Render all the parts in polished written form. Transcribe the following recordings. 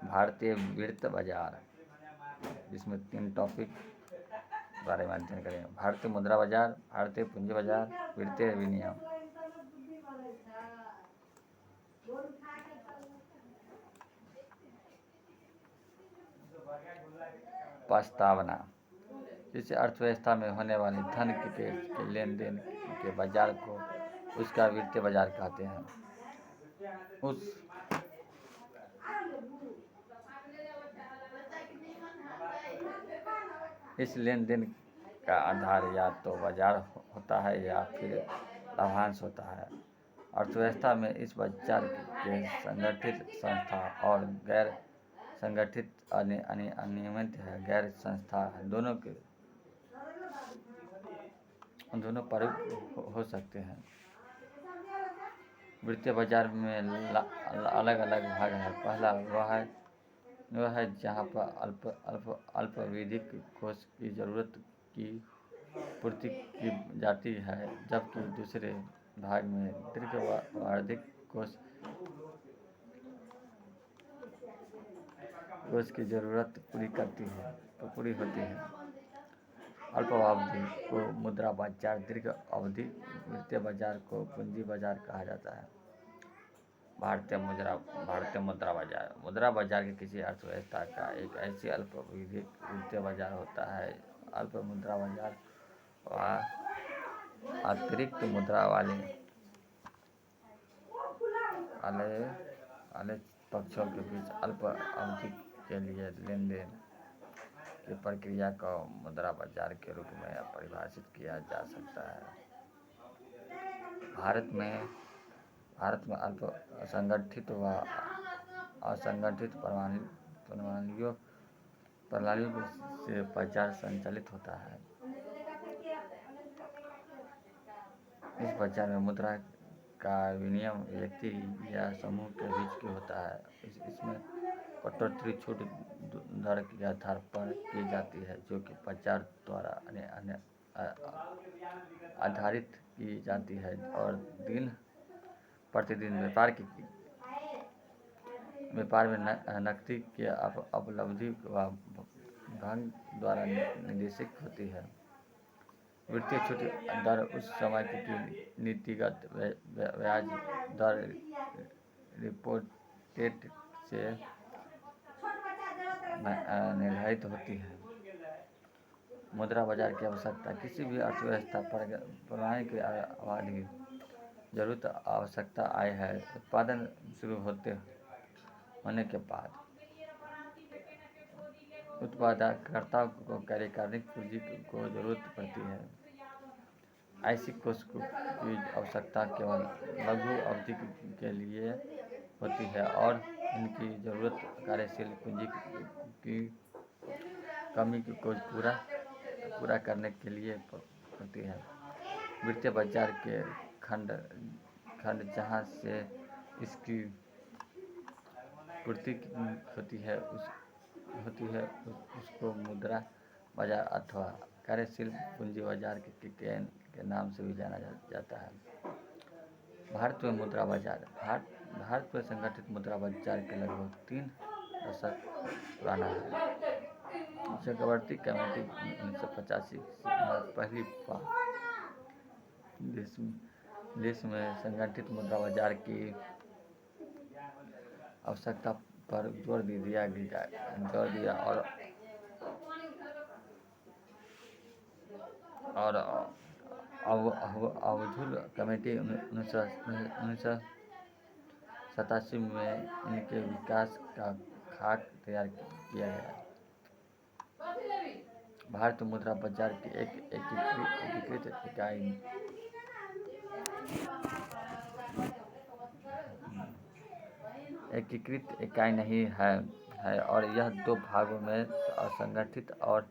भारतीय वित्त बाजार, जिसमें 3 टॉपिक बारे में अध्ययन करेंगे। भारतीय मुद्रा बाजार, भारतीय पूंजी बाजार, वित्तीय विनियम। प्रस्तावना: किसी अर्थव्यवस्था में होने वाले धन के लेन देन के बाजार को उसका वित्तीय बाजार कहते हैं। इस लेन देन का आधार या तो बाजार होता है या फिर लाभांश होता है। अर्थव्यवस्था में इस बाजार के संगठित संस्था और गैर संगठित अनियमित है गैर संस्था दोनों प्रयुक्त हो सकते हैं। वित्तीय बाजार में अलग अलग भाग है। पहला वह है जहाँ पर अल्पावधिक कोष की जरूरत की पूर्ति की जाती है, जबकि दूसरे भाग में दीर्घावधिक कोष की जरूरत पूरी होती है। अल्पावधि को मुद्रा बाजार, दीर्घ अवधि वित्तीय बाजार को पूंजी बाजार कहा जाता है। भारतीय मुद्रा बाजार। मुद्रा बाजार के किसी अर्थव्यवस्था का एक ऐसी अल्पावधि वित्तीय बाजार होता है। अल्प मुद्रा बाजार अतिरिक्त मुद्रा वाले पक्षों के बीच अल्प अवधि के लिए लेन देन की प्रक्रिया को मुद्रा बाजार के रूप में परिभाषित किया जा सकता है। भारत में अल्प असंगठित व असंगठित प्रणालियों से बाजार संचालित होता है। इस बाजार में मुद्रा का विनिमय व्यक्ति या समूह के बीच की होता है। इसमें कटौती छूट दर के आधार पर की जाती है, जो कि बाजार द्वारा आधारित की जाती है और दिन प्रतिदिन व्यापार में नकदी के उपलब्धि व भंग द्वारा निर्देशित होती है। वित्तीय छूट दर उस समय की नीतिगत ब्याज दर रिपोर्टेड से निर्धारित होती है। मुद्रा बाजार की आवश्यकता: किसी भी अर्थव्यवस्था प्रणाली की आबादी जरूरत आवश्यकता आय है। उत्पादन शुरू होने के बाद उत्पादकर्ताओं को कार्यकारिणी पूंजी को जरूरत पड़ती है। ऐसी कोष की आवश्यकता केवल लघु अवधि के लिए होती है और इनकी जरूरत कार्यशील पूंजी की कमी को पूरा करने के लिए होती है। वित्तीय बाजार के खंड जहाँ से इसकी पूर्ति होती है उसको मुद्रा बाजार अथवा कार्यशील पूंजी बाजार के नाम से भी जाना जाता है। भारत में मुद्रा बाजार। भारत में संगठित मुद्रा बाजार के लगभग 3 दशक पुराना है। चक्रवर्ती कमेटी 1985 में पहली बार देश में संगठित मुद्रा बाजार की आवश्यकता पर जोर दिया और अवधुल कमेटी 1987 में इनके विकास का खाका तैयार किया गया। भारतीय मुद्रा बाजार की एक एकीकृत इकाई नहीं है और यह 2 भागों में असंगठित और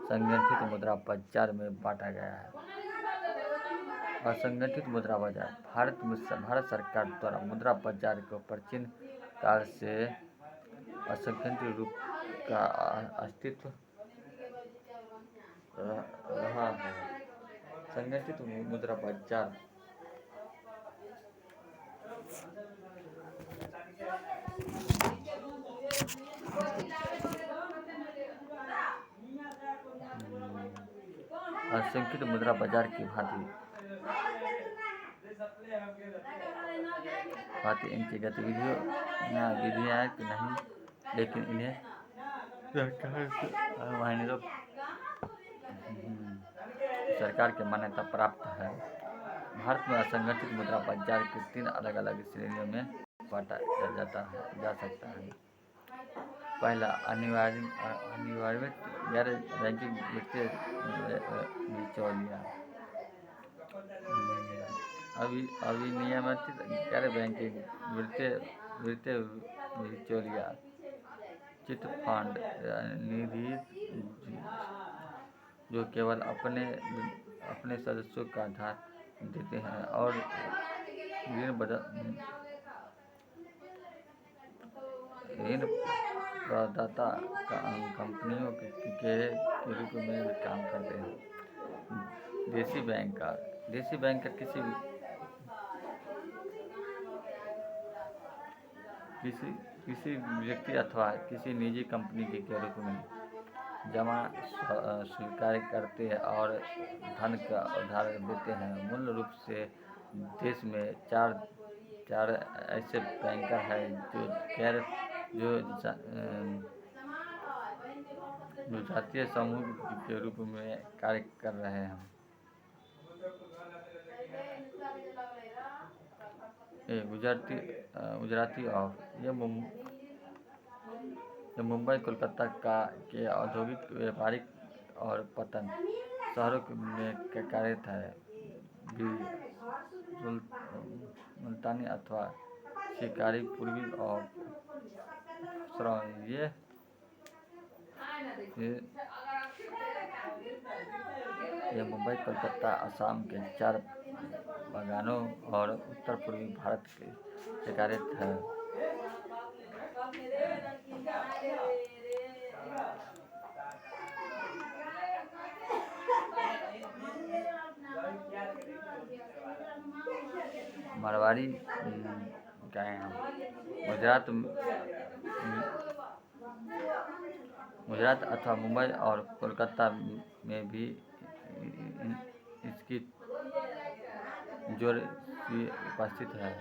संगठित मुद्रा बाजार में बांटा गया है। असंगठित मुद्रा बाजार। भारत सरकार द्वारा मुद्रा बाजार को प्राचीन काल से असंगठित रूप का अस्तित्व रहा है। संगठित मुद्रा बाजार असंगठित मुद्रा बाजार की भांति इनकी विधियाँ तो नहीं, लेकिन इन्हें सरकार की मान्यता प्राप्त है। भारत में असंगठित मुद्रा बाजार को 3 अलग अलग श्रेणियों में बांटा जा सकता है। पहला, अनिवार्य गैर बैंकिंग वित्तीय बिचौलिया। अविनियमित गैर बैंकिंग वित्तीय बिचौलिया, चिट फंड निधि जो केवल अपने सदस्यों का ध्यान देते हैं और ऋण प्रदाता कंपनियों के रूप में भी काम करते हैं। देशी बैंक किसी व्यक्ति अथवा किसी निजी कंपनी के रूप में जमा स्वीकार करते हैं और धन का उधार देते हैं। मूल रूप से देश में चार ऐसे बैंकर हैं जो जातीय समूह के रूप में कार्य कर रहे हैं। गुजराती और ये मुंबई कोलकाता के औद्योगिक, व्यापारिक और पतन शहरों में कार्यरत है। मुल्तानी अथवा शिकारी पूर्वी और ये मुंबई, कोलकाता, असम के 4 बागानों और उत्तर पूर्वी भारत के कार्यरत है। मारवाड़ी गुजरात अथवा मुंबई और कोलकाता में भी इसकी जोर उपस्थित है।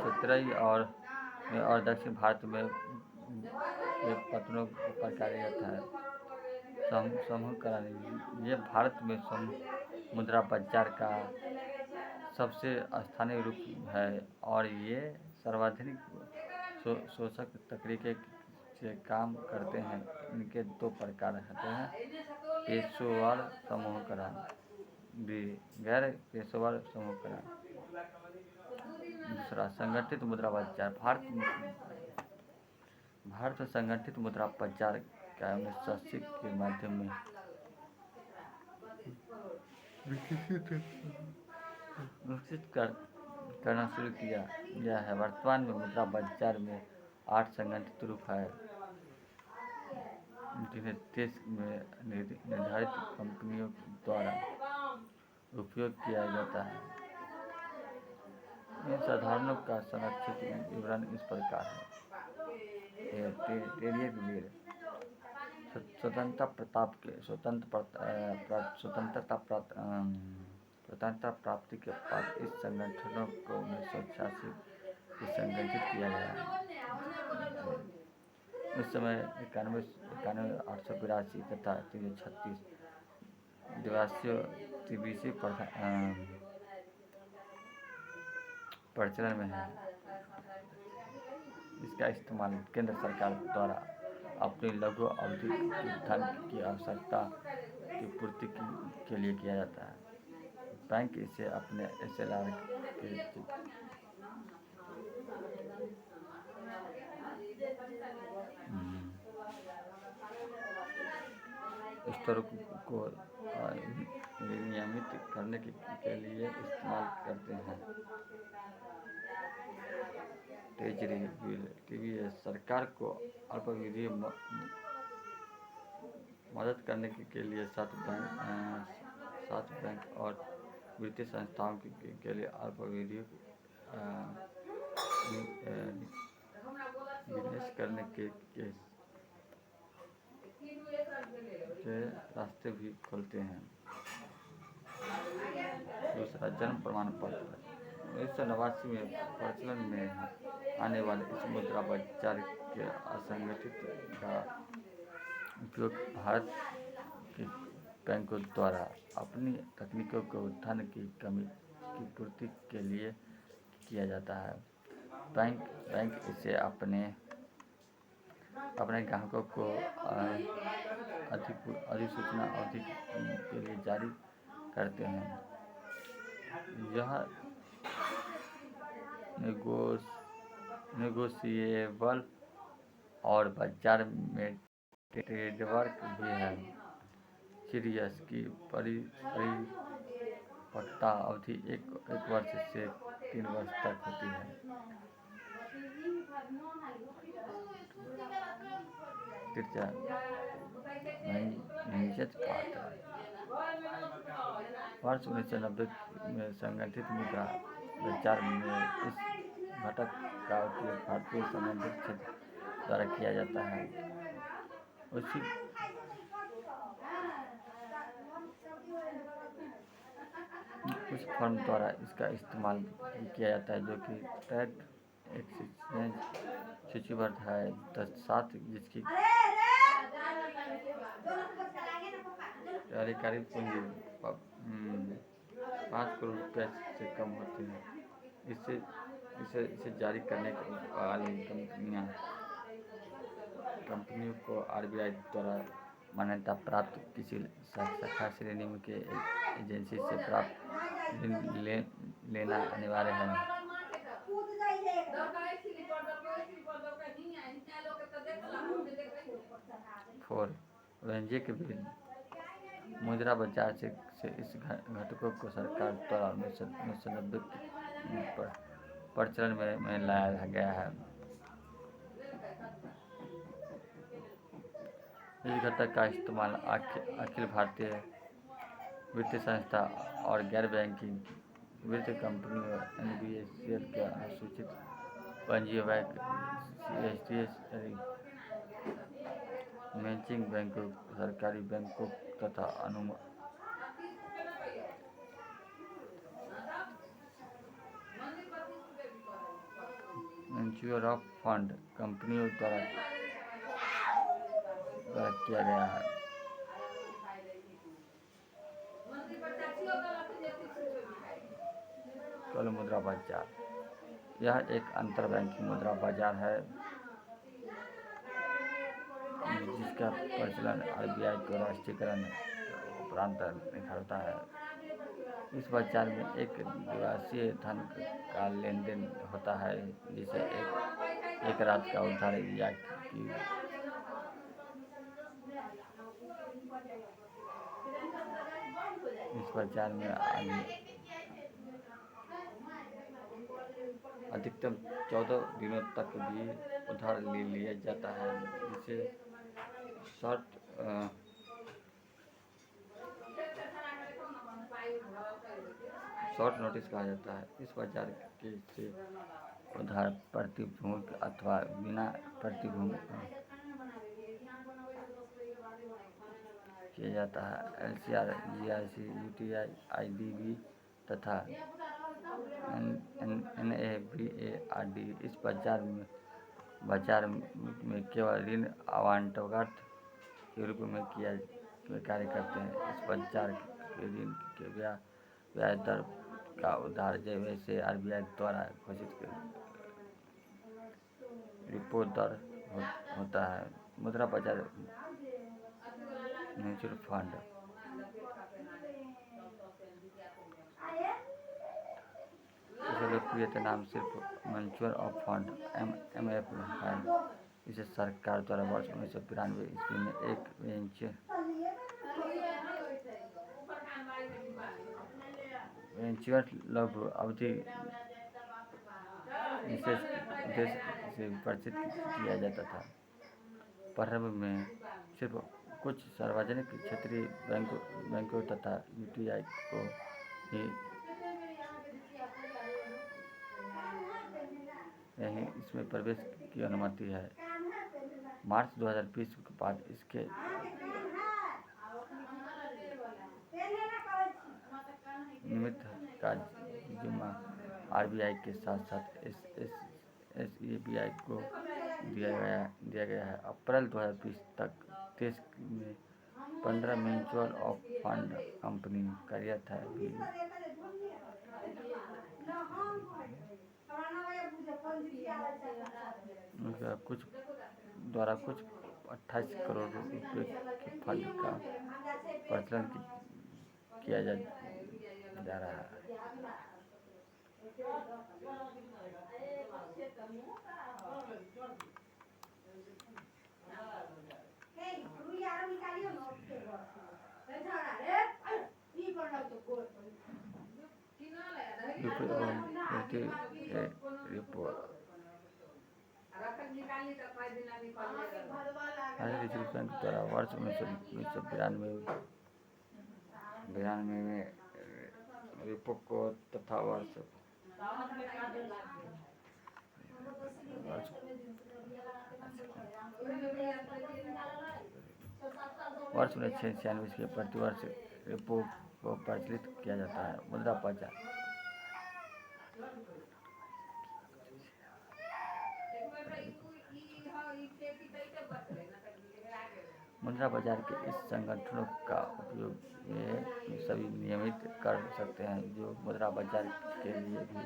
चेत्रई और दक्षिण भारत में पत्तनों पर कार्यरत है। समूहकरण, ये भारत में मुद्रा बाजार का सबसे स्थानीय रूप है और ये सर्वाधिक शोषक तरीके से काम करते हैं। इनके 2 प्रकार होते हैं, पेशेवर समूहकरण, गैर पेशेवर समूहकरण। दूसरा, संगठित मुद्रा बाजार। भारत में संगठित मुद्रा बाजार का 1980 के माध्यम में विकसित करना शुरू किया गया है। वर्तमान में मुद्रा बाजार में 8 संगठित रूप है, जिन्हें देश में निर्धारित कंपनियों द्वारा उपयोग किया जाता है। इन साधनों का संक्षिप्त विवरण इस प्रकार है। स्वतंत्रता प्राप्ति के बाद इस संगठनों को 1986 में संगठित किया गया। उस समय 91,882 तथा 336 दिवसीय प्रचलन में है। इसका इस्तेमाल केंद्र सरकार द्वारा अपनी लघु अवधि की धन की आवश्यकता की पूर्ति के लिए किया जाता है। बैंक इसे अपने SLR के स्तर को विनियमित करने के लिए इस्तेमाल करते हैं। ट्रेजरी बिल, TBS, सरकार को अल्पावधि मदद करने के लिए 7 साथ बैंक और वित्तीय संस्थाओं के लिए अल्पावधि निवेश करने के रास्ते भी खोलते हैं। दूसरा, जन्म प्रमाण पत्र। 1989 में प्रचलन में आने वाले इस मुद्रा बाजार के असंगठित का उपयोग भारत के बैंकों द्वारा अपनी तकनीकों को धन की कमी की पूर्ति के लिए किया जाता है। बैंक इसे अपने ग्राहकों को अधिसूचना अवधि के लिए जारी करते हैं। यह नेगोशिएबल और बाजार में ट्रेडवर्क भी है। सीडीएस की परिपक्वता अवधि एक वर्ष से 3 वर्ष तक होती है। तीसरा, निश्चित खाता। वर्ष 1990 में संगठित मुद्रा बाजार में इस घटक का उपयोग भारतीय संबंधित क्षेत्र द्वारा किया जाता है। कुछ फर्म द्वारा इसका इस्तेमाल किया जाता है जो कि ट्रेड एक्सचेंज सूचीबद्ध है, साथ जिसकी कार्यकारी पूंजी 5 करोड़ रुपये से कम होती है। इसे जारी करने वाली कंपनियों को आरबीआई द्वारा मान्यता प्राप्त किसी शाखा श्रेणी के एजेंसी से प्राप्त ऋण लेना अनिवार्य है। 4. वाणिज्यिक विलय। मुद्रा बाजार से इस घटकों को सरकार द्वारा 1990 में प्रचलन में लाया गया है। इस घटक का इस्तेमाल अखिल भारतीय वित्तीय संस्था और गैर बैंकिंग वित्तीय कंपनियों NBFCL के अनुसूचित पंजीय बैंक CSDs मैचिंग बैंकों, सरकारी बैंकों तथा म्यूचुअल फंड कंपनियों द्वारा किया गया है। कल मुद्रा बाजार। यह एक अंतरबैंकिंग मुद्रा बाजार है जिसका प्रचलन आरबीआई के राष्ट्रीयकरण के उपरांत निखरता है। इस बाजार में एक दिवसीय धन का लेन देन होता है जिसे एक रात का उधार या की इस बाजार में अधिकतम 14 दिनों तक भी उधार ले लिया जाता है, जिसे शॉर्ट नोटिस कहा जाता है। इस बाजार से उधार प्रतिभूति अथवा बिना प्रतिभूति किया जाता है। LCR, GIC, UTI, IDB तथा NABARD इस बाजार में केवल ऋण आवंटन के रूप में कार्य करते हैं। इस बाजार के ऋण के ब्याज दर का उधार जैसे आरबीआई द्वारा घोषित रिपो दर होता है। मुद्रा बाजार म्यूचुअल फंड। लोकप्रिय नाम सिर्फ म्यूचुअल फंड MF है। इसे सरकार द्वारा वर्ष 1992 ईस्वी में एक वेंचर लघु अवधि विशेष उद्देश्य से विकसित किया जाता था। प्रारंभ में सिर्फ कुछ सार्वजनिक क्षेत्रीय बैंकों तथा यूटीआई को ही यही इसमें प्रवेश की अनुमति है। मार्च 2020 के बाद इसके निमित्त का जिम्मा आरबीआई के साथ साथ एसईबीआई को दिया गया है। अप्रैल 2020 तक देश में 15 म्यूचुअल फंड कंपनी कार्यरत है। कुछ 28 करोड़ रुपए के फंड का प्रचलन किया जा रहा है। रिजर्व बैंक द्वारा वर्ष 1992 में रेपो को तथा वर्ष 1996 के प्रतिवर्ष रेपो को प्रचलित किया जाता है। मुद्रा बाजार के इस संगठनों का उपयोग वे सभी नियमित कर सकते हैं जो मुद्रा बाजार के लिए भी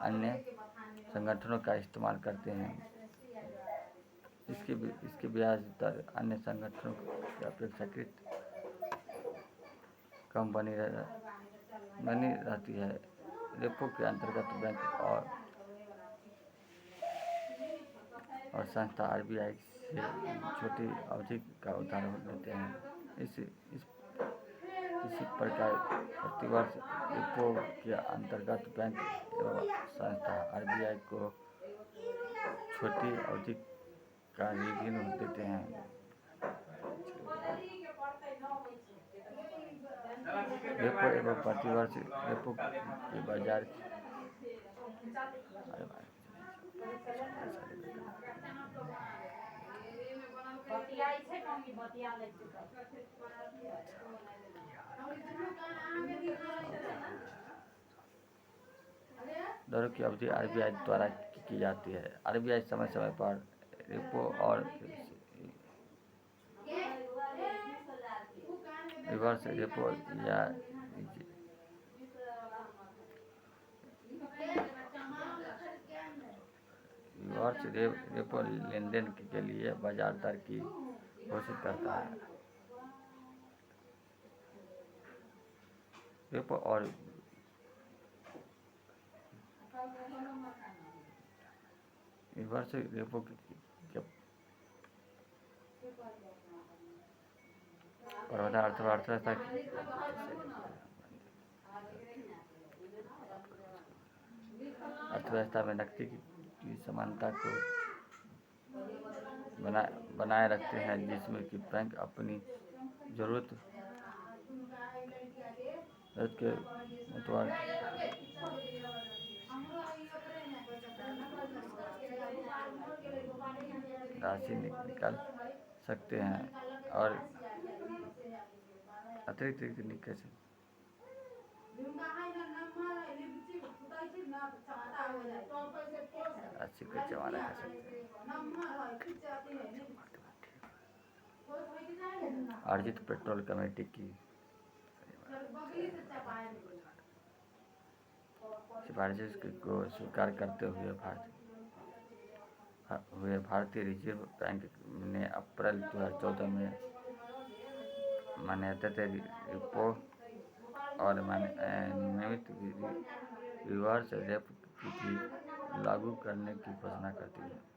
अन्य संगठनों का इस्तेमाल करते हैं। इसके ब्याज दर अन्य संगठनों की अपेक्षाकृत कम बनी रहती है। रेपो के अंतर्गत बैंक और संस्था आरबीआई से छोटी अवधि का उधार लेते हैं। इसी प्रकार प्रतिवर्ष रेपो के अंतर्गत बैंक एवं संस्था आरबीआई को छोटी अवधि का ऋण देते हैं। रेपो एवं प्रतिवर्ष रेपो के बाजार दरों की अवधि आरबीआई द्वारा की जाती है। आरबीआई समय समय पर रेपो और रिवर्स रेपो या रिवर्स रेपो लेनदेन के लिए बाजार दर की घोषित करता है। रेपो और रिवर्स रेपो के प्रबंधन अर्थव्यवस्था में नकदी की समानता को बनाए रखते हैं, जिसमें कि बैंक अपनी जरूरत के मुताबिक राशि निकाल सकते हैं और अतिरिक्त निकासी राशि को जमा रख सकते हैं। अर्जित पेट्रोल कमेटी की सिफारिश को स्वीकार करते हुए भारतीय रिजर्व बैंक ने अप्रैल 2014 में मान्यता रेपो और नियमित रिवर्स रेपो की लागू करने की घोषणा कर दी है।